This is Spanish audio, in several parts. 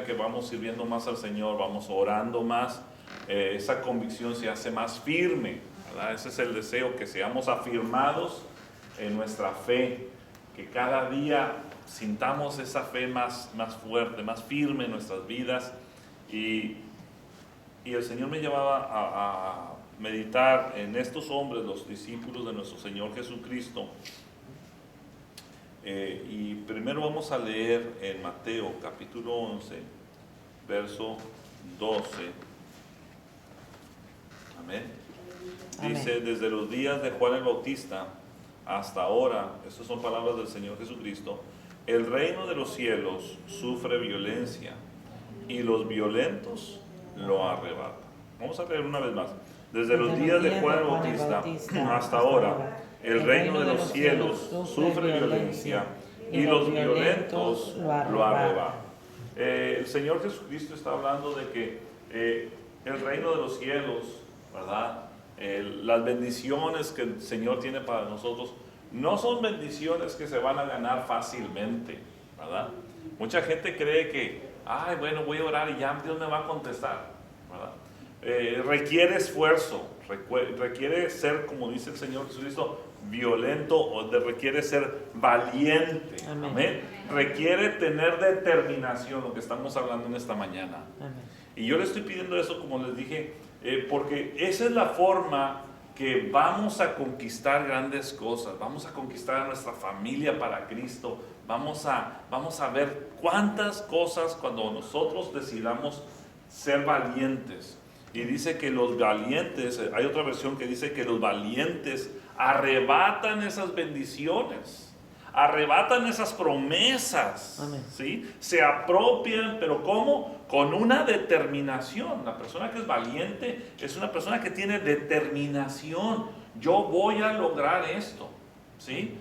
que vamos sirviendo más al Señor, vamos orando más, esa convicción se hace más firme, ¿verdad? Ese es el deseo, que seamos afirmados en nuestra fe, que cada día sintamos esa fe más fuerte, más firme en nuestras vidas. Y el Señor me llevaba a meditar en estos hombres, los discípulos de nuestro Señor Jesucristo. Y primero vamos a leer en Mateo capítulo 11, verso 12. Amén. Dice: desde los días de Juan el Bautista hasta ahora, estas son palabras del Señor Jesucristo, el reino de los cielos sufre violencia y los violentos lo arrebatan. Vamos a leer una vez más. Desde los días de Juan el Bautista hasta ahora, el reino de los cielos sufre violencia y los violentos lo arrebatan. El Señor Jesucristo está hablando de que el reino de los cielos, ¿verdad? Las bendiciones que el Señor tiene para nosotros no son bendiciones que se van a ganar fácilmente, ¿verdad? Mucha gente cree que, ay, bueno, voy a orar y ya Dios me va a contestar, ¿verdad? Requiere esfuerzo, requiere ser, como dice el Señor Jesucristo, violento, o requiere ser valiente. Amén. Amén. Requiere tener determinación, lo que estamos hablando en esta mañana. Amén. Y yo le estoy pidiendo eso, como les dije, porque esa es la forma que vamos a conquistar grandes cosas, vamos a conquistar a nuestra familia para Cristo, vamos a ver cuántas cosas cuando nosotros decidamos ser valientes. Y dice que los valientes, hay otra versión que dice que los valientes arrebatan esas bendiciones, arrebatan esas promesas. Amén. ¿Sí? Se apropian, pero ¿cómo? Con una determinación. La persona que es valiente es una persona que tiene determinación. Yo voy a lograr esto, ¿sí?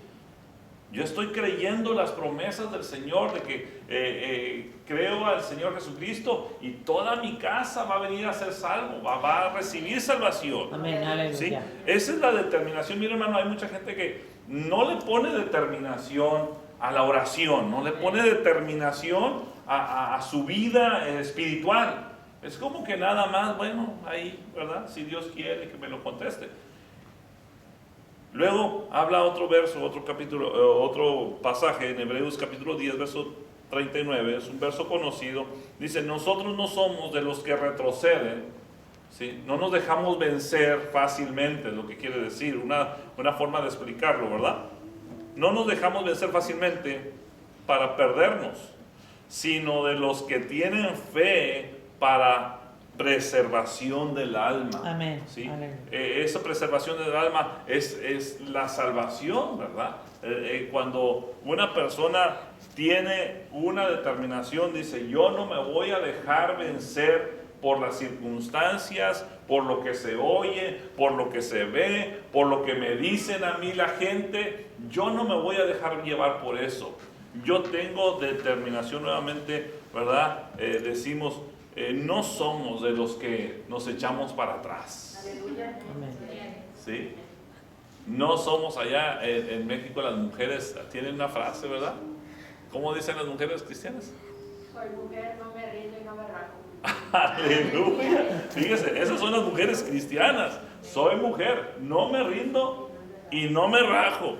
Yo estoy creyendo las promesas del Señor, de que creo al Señor Jesucristo y toda mi casa va a venir a ser salvo, va a recibir salvación. Amén, aleluya. ¿Sí? Esa es la determinación. Mira, hermano, hay mucha gente que no le pone determinación a la oración, no le pone determinación a su vida espiritual. Es como que nada más, bueno, ahí, ¿verdad? Si Dios quiere que me lo conteste. Luego habla otro verso, otro capítulo, otro pasaje en Hebreos capítulo 10, verso 39, es un verso conocido. Dice: nosotros no somos de los que retroceden, ¿sí? No nos dejamos vencer fácilmente, es lo que quiere decir, una forma de explicarlo, ¿verdad? No nos dejamos vencer fácilmente para perdernos, sino de los que tienen fe para preservación del alma. Amén. ¿Sí? Amén. Esa preservación del alma es la salvación, ¿verdad? Cuando una persona tiene una determinación, dice: yo no me voy a dejar vencer por las circunstancias, por lo que se oye, por lo que se ve, por lo que me dicen a mí la gente. Yo no me voy a dejar llevar por eso. Yo tengo determinación. Nuevamente, ¿verdad? Decimos, no somos de los que nos echamos para atrás. Aleluya. ¿Sí? No somos allá en México. Las mujeres tienen una frase, ¿verdad? ¿Cómo dicen las mujeres cristianas? Soy mujer, no me rindo y no me rajo. Aleluya. Fíjese, esas son las mujeres cristianas. Soy mujer, no me rindo y no me rajo,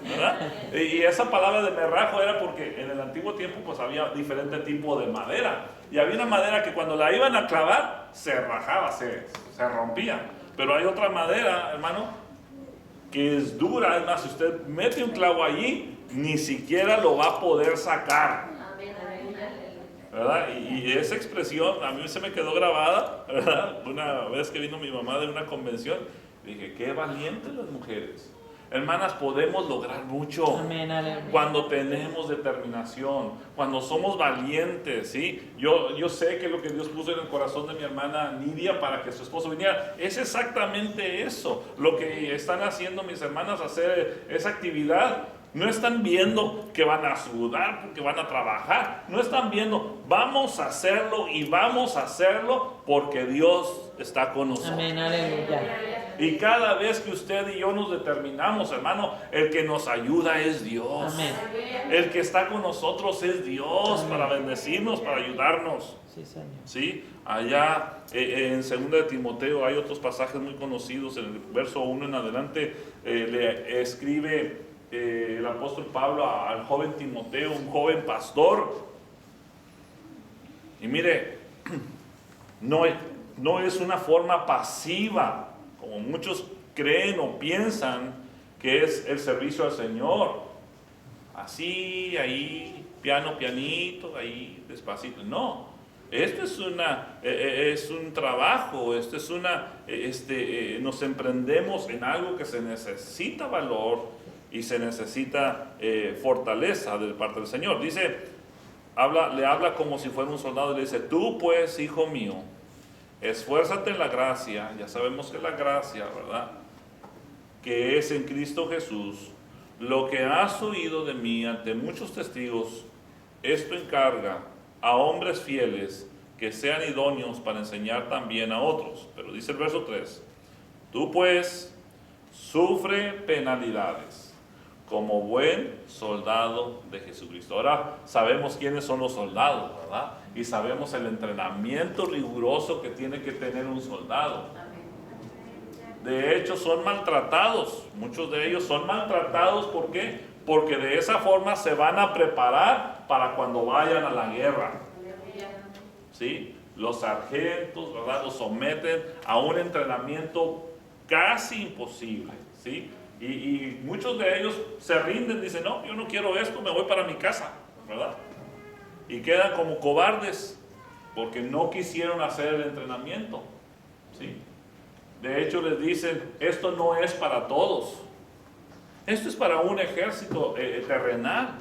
¿verdad? Y esa palabra de me rajo era porque en el antiguo tiempo pues había diferente tipo de madera, y había una madera que cuando la iban a clavar se rajaba, se rompía, pero hay otra madera, hermano, que es dura. Es más, si usted mete un clavo allí, ni siquiera lo va a poder sacar, ¿verdad? Y esa expresión a mí se me quedó grabada, ¿verdad? Una vez que vino mi mamá de una convención, dije: qué valientes las mujeres. Hermanas, podemos lograr mucho. Amén, cuando tenemos determinación, cuando somos valientes, ¿sí? Yo sé que lo que Dios puso en el corazón de mi hermana Nidia para que su esposo viniera es exactamente eso. Lo que están haciendo mis hermanas, hacer esa actividad. No están viendo que van a sudar porque van a trabajar. No están viendo, vamos a hacerlo, y vamos a hacerlo porque Dios está con nosotros. Amén, aleluya. Y cada vez que usted y yo nos determinamos, hermano, el que nos ayuda es Dios. Amén. El que está con nosotros es Dios. Amén. Para bendecirnos, para ayudarnos. Sí, Señor. ¿Sí? Allá en 2 de Timoteo hay otros pasajes muy conocidos. En el verso 1 en adelante le escribe el apóstol Pablo al joven Timoteo, un joven pastor. Y mire, no es una forma pasiva, como muchos creen o piensan que es el servicio al Señor. Así, ahí, pianito, ahí, despacito. No, esto es un trabajo, nos emprendemos en algo que se necesita valor y se necesita fortaleza de parte del Señor. Le habla como si fuera un soldado y le dice: tú pues, hijo mío, esfuérzate en la gracia. Ya sabemos que la gracia, ¿verdad?, que es en Cristo Jesús. Lo que has oído de mí ante muchos testigos, esto encarga a hombres fieles que sean idóneos para enseñar también a otros. Pero dice el verso 3, tú pues sufre penalidades como buen soldado de Jesucristo. Ahora sabemos quiénes son los soldados, ¿verdad? Y sabemos el entrenamiento riguroso que tiene que tener un soldado. De hecho, son maltratados. Muchos de ellos son maltratados. ¿Por qué? Porque de esa forma se van a preparar para cuando vayan a la guerra. ¿Sí? Los sargentos, ¿verdad?, los someten a un entrenamiento casi imposible. ¿Sí? Y muchos de ellos se rinden, dicen: no, yo no quiero esto, me voy para mi casa, ¿verdad? Y quedan como cobardes porque no quisieron hacer el entrenamiento. ¿Sí? De hecho, les dicen: esto no es para todos, esto es para un ejército terrenal,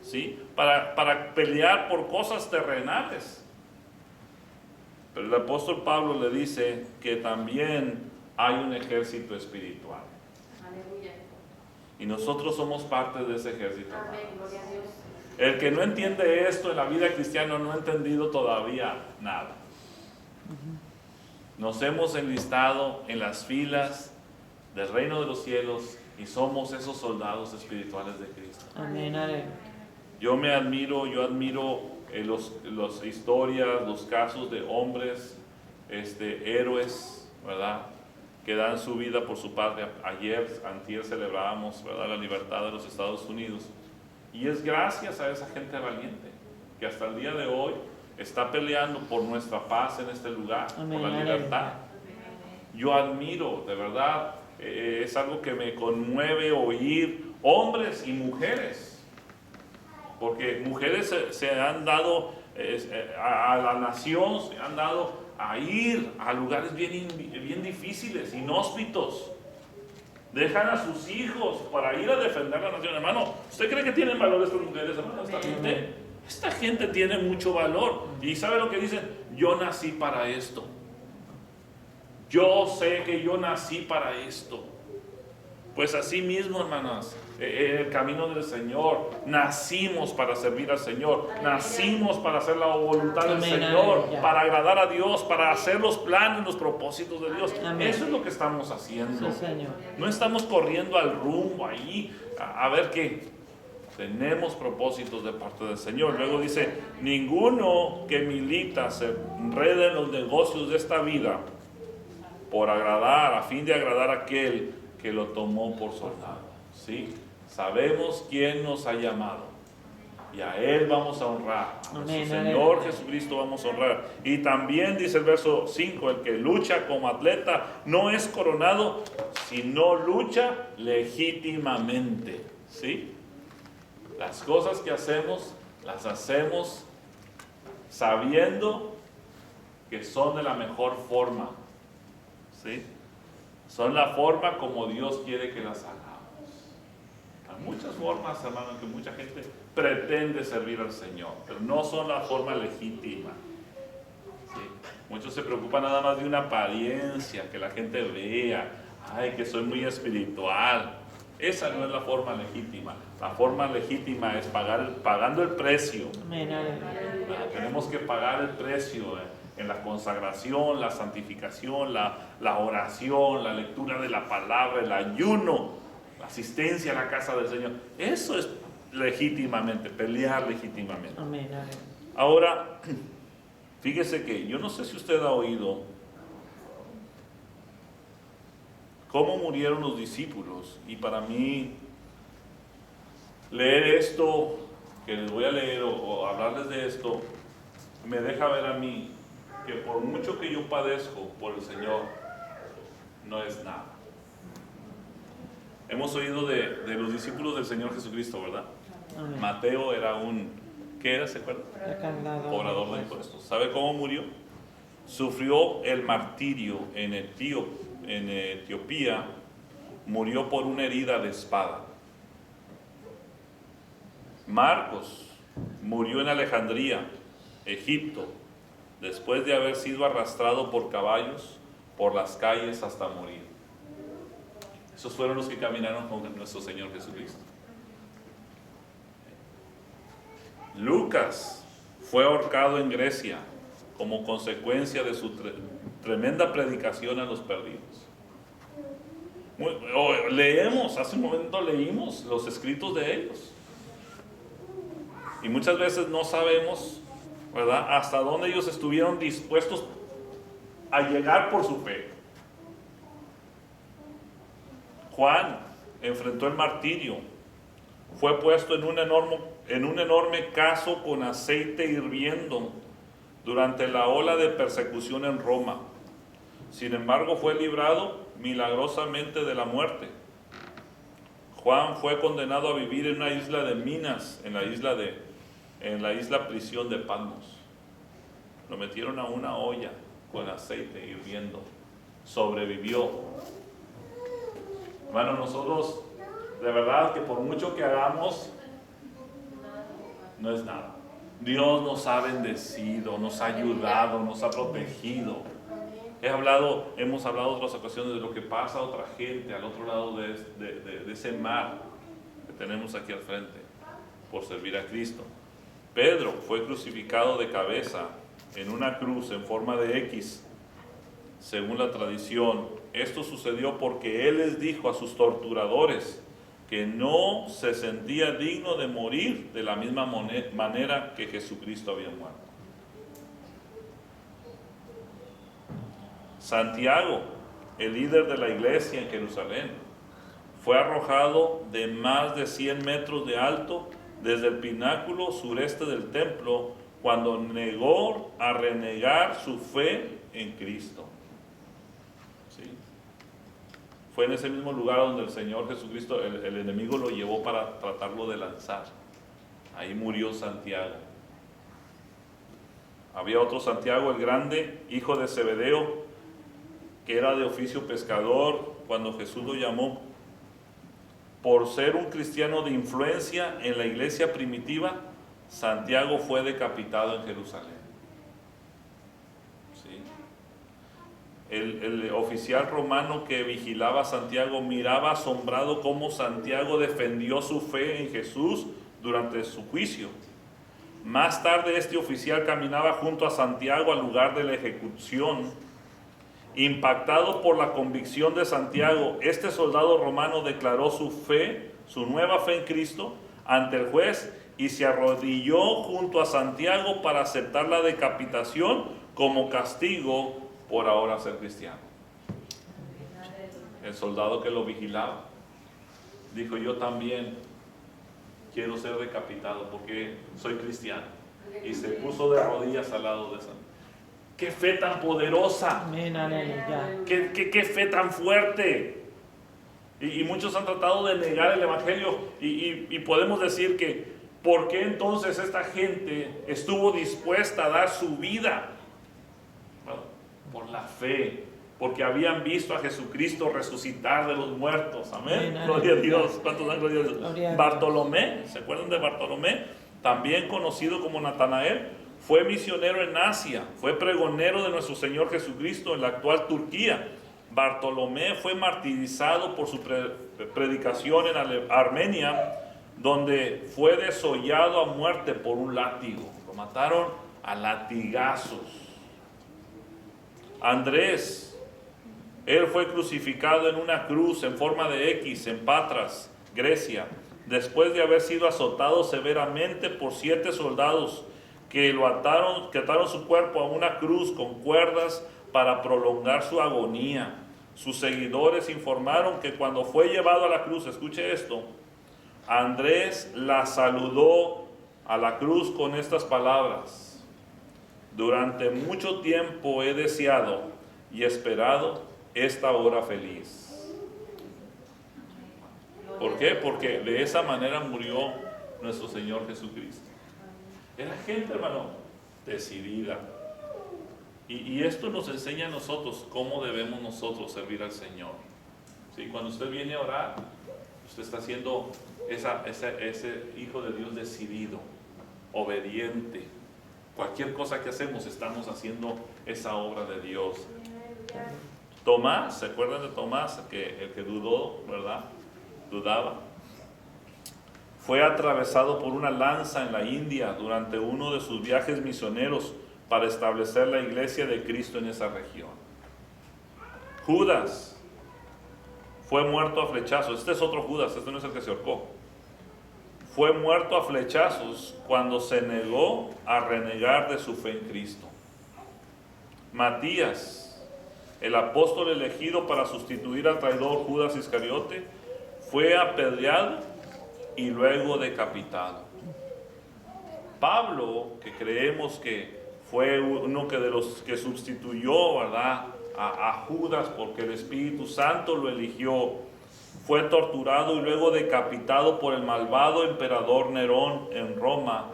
¿sí? Para pelear por cosas terrenales. Pero el apóstol Pablo le dice que también hay un ejército espiritual. Y nosotros somos parte de ese ejército. El que no entiende esto en la vida cristiana no ha entendido todavía nada. Nos hemos enlistado en las filas del reino de los cielos y somos esos soldados espirituales de Cristo. Amén. Yo admiro las historias, los casos de hombres, héroes, ¿verdad?, que dan su vida por su patria. Antier celebrábamos, ¿verdad?, la libertad de los Estados Unidos. Y es gracias a esa gente valiente que hasta el día de hoy está peleando por nuestra paz en este lugar, amén, por la libertad. Yo admiro, de verdad, es algo que me conmueve oír hombres y mujeres, porque mujeres se han dado a la nación, se han dado a ir a lugares bien difíciles, inhóspitos. Dejan a sus hijos para ir a defender la nación. Hermano, ¿usted cree que tienen valor estas mujeres, hermano? Esta gente tiene mucho valor. ¿Y sabe lo que dicen? Yo nací para esto. Yo sé que yo nací para esto. Pues así mismo, hermanas, en el camino del Señor, nacimos para servir al Señor, nacimos para hacer la voluntad del Señor, para agradar a Dios, para hacer los planes, los propósitos de Dios. Amén. Eso es lo que estamos haciendo. Sí, Señor. No estamos corriendo al rumbo ahí a ver qué. Tenemos propósitos de parte del Señor. Luego dice: ninguno que milita se enreda en los negocios de esta vida a fin de agradar a aquel que lo tomó por soldado. ¿Sí? Sabemos quién nos ha llamado y a Él vamos a honrar. A nuestro Señor Jesucristo vamos a honrar. Y también dice el verso 5: el que lucha como atleta no es coronado, sino lucha legítimamente. ¿Sí? Las cosas que hacemos, las hacemos sabiendo que son de la mejor forma. ¿Sí? Son la forma como Dios quiere que las hagamos. Hay muchas formas, hermano, en que mucha gente pretende servir al Señor, pero no son la forma legítima. ¿Sí? Muchos se preocupan nada más de una apariencia, que la gente vea: ay, que soy muy espiritual. Esa no es la forma legítima. La forma legítima es pagando el precio. Amén, aleluya. Tenemos que pagar el precio en la consagración, la santificación, la oración, la lectura de la palabra, el ayuno, la asistencia a la casa del Señor. Eso es legítimamente, pelear legítimamente. Amén, aleluya. Ahora, fíjese que yo no sé si usted ha oído cómo murieron los discípulos, y para mí leer esto que les voy a leer o hablarles de esto me deja ver a mí que por mucho que yo padezco por el Señor, no es nada. Hemos oído de los discípulos del Señor Jesucristo, ¿verdad? Amén. Mateo era ¿qué era? ¿Se acuerda? Recaudador Cobrador de impuestos. ¿Sabe cómo murió? Sufrió el martirio en Etiopía, murió por una herida de espada. Marcos murió en Alejandría, Egipto, después de haber sido arrastrado por caballos por las calles hasta morir. Esos fueron los que caminaron con nuestro Señor Jesucristo. Lucas fue ahorcado en Grecia como consecuencia de su tremenda predicación a los perdidos. Hace un momento leímos los escritos de ellos. Y muchas veces no sabemos, ¿verdad?, hasta dónde ellos estuvieron dispuestos a llegar por su fe. Juan enfrentó el martirio, fue puesto en un enorme caso con aceite hirviendo durante la ola de persecución en Roma. Sin embargo, fue librado milagrosamente de la muerte. Juan fue condenado a vivir en una isla de minas, en la isla prisión de Patmos. Lo metieron a una olla con aceite hirviendo. Sobrevivió. Hermano, nosotros, de verdad que por mucho que hagamos, no es nada. Dios nos ha bendecido, nos ha ayudado, nos ha protegido. Hemos hablado en otras ocasiones de lo que pasa a otra gente al otro lado de ese mar que tenemos aquí al frente por servir a Cristo. Pedro fue crucificado de cabeza en una cruz en forma de X, según la tradición. Esto sucedió porque él les dijo a sus torturadores que no se sentía digno de morir de la misma manera que Jesucristo había muerto. Santiago, el líder de la iglesia en Jerusalén, fue arrojado de más de 100 metros de alto desde el pináculo sureste del templo cuando negó a renegar su fe en Cristo. ¿Sí? Fue en ese mismo lugar donde el Señor Jesucristo, el enemigo lo llevó para tratarlo de lanzar. Ahí murió Santiago. Había otro Santiago el grande, hijo de Zebedeo, que era de oficio pescador cuando Jesús lo llamó. Por ser un cristiano de influencia en la iglesia primitiva, Santiago fue decapitado en Jerusalén. ¿Sí? El oficial romano que vigilaba a Santiago miraba asombrado cómo Santiago defendió su fe en Jesús durante su juicio. Más tarde este oficial caminaba junto a Santiago al lugar de la ejecución. Impactado por la convicción de Santiago, este soldado romano declaró su nueva fe en Cristo ante el juez y se arrodilló junto a Santiago para aceptar la decapitación como castigo por ahora ser cristiano. El soldado que lo vigilaba dijo: yo también quiero ser decapitado porque soy cristiano, y se puso de rodillas al lado de Santiago. ¡Qué fe tan poderosa! Amén, aleluya. ¡Qué fe tan fuerte! Y muchos han tratado de negar el Evangelio y podemos decir que ¿por qué entonces esta gente estuvo dispuesta a dar su vida? Bueno, por la fe, porque habían visto a Jesucristo resucitar de los muertos. Amén. Gloria a Dios. ¿Cuántos dan gloria a Dios? Bartolomé, ¿se acuerdan de Bartolomé? También conocido como Natanael. Fue misionero en Asia, fue pregonero de nuestro Señor Jesucristo en la actual Turquía. Bartolomé fue martirizado por su predicación en Armenia, donde fue desollado a muerte por un látigo. Lo mataron a latigazos. Andrés, él fue crucificado en una cruz en forma de X en Patras, Grecia, después de haber sido azotado severamente por 7 soldados que ataron su cuerpo a una cruz con cuerdas para prolongar su agonía. Sus seguidores informaron que cuando fue llevado a la cruz, escuche esto, Andrés la saludó a la cruz con estas palabras: durante mucho tiempo he deseado y esperado esta hora feliz. ¿Por qué? Porque de esa manera murió nuestro Señor Jesucristo. Era gente, hermano, decidida. Y esto nos enseña a nosotros cómo debemos nosotros servir al Señor. ¿Sí? Cuando usted viene a orar, usted está siendo ese hijo de Dios decidido, obediente. Cualquier cosa que hacemos, estamos haciendo esa obra de Dios. Tomás, ¿se acuerdan de Tomás? El que dudó, ¿verdad? Dudaba. Fue atravesado por una lanza en la India durante uno de sus viajes misioneros para establecer la iglesia de Cristo en esa región. Judas fue muerto a flechazos. Este es otro Judas, este no es el que se ahorcó. Fue muerto a flechazos cuando se negó a renegar de su fe en Cristo. Matías, el apóstol elegido para sustituir al traidor Judas Iscariote, fue apedreado y luego decapitado. Pablo, que creemos que fue uno de los que sustituyó, ¿verdad?, a Judas, porque el Espíritu Santo lo eligió, fue torturado y luego decapitado por el malvado emperador Nerón en Roma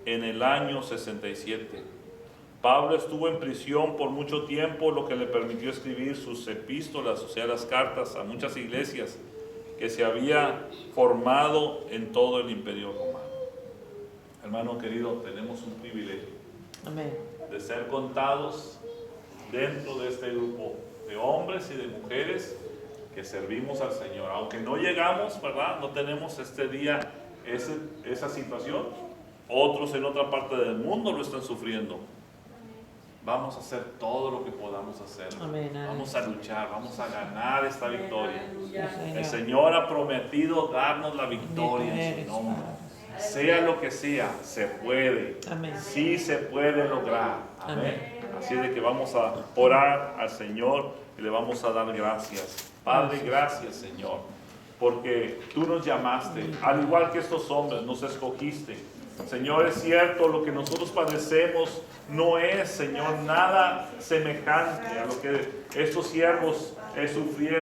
en el año 67. Pablo estuvo en prisión por mucho tiempo, lo que le permitió escribir sus epístolas, o sea, las cartas a muchas iglesias que se había formado en todo el imperio romano. Hermano querido, tenemos un privilegio. Amén. De ser contados dentro de este grupo de hombres y de mujeres que servimos al Señor. Aunque no llegamos, ¿verdad?, no tenemos este día esa situación, otros en otra parte del mundo lo están sufriendo. Vamos a hacer todo lo que podamos hacer. Amén. Vamos a luchar, vamos a ganar esta victoria. Sí, El Señor ha prometido darnos la victoria en su nombre. Sea lo que sea, se puede. Amén. Sí se puede lograr. Amén. Amén. Así de que vamos a orar al Señor y le vamos a dar gracias. Padre, gracias, Señor, porque tú nos llamaste, al igual que estos hombres, nos escogiste. Señor, es cierto, lo que nosotros padecemos no es, Señor, nada semejante a lo que estos siervos sufrieron.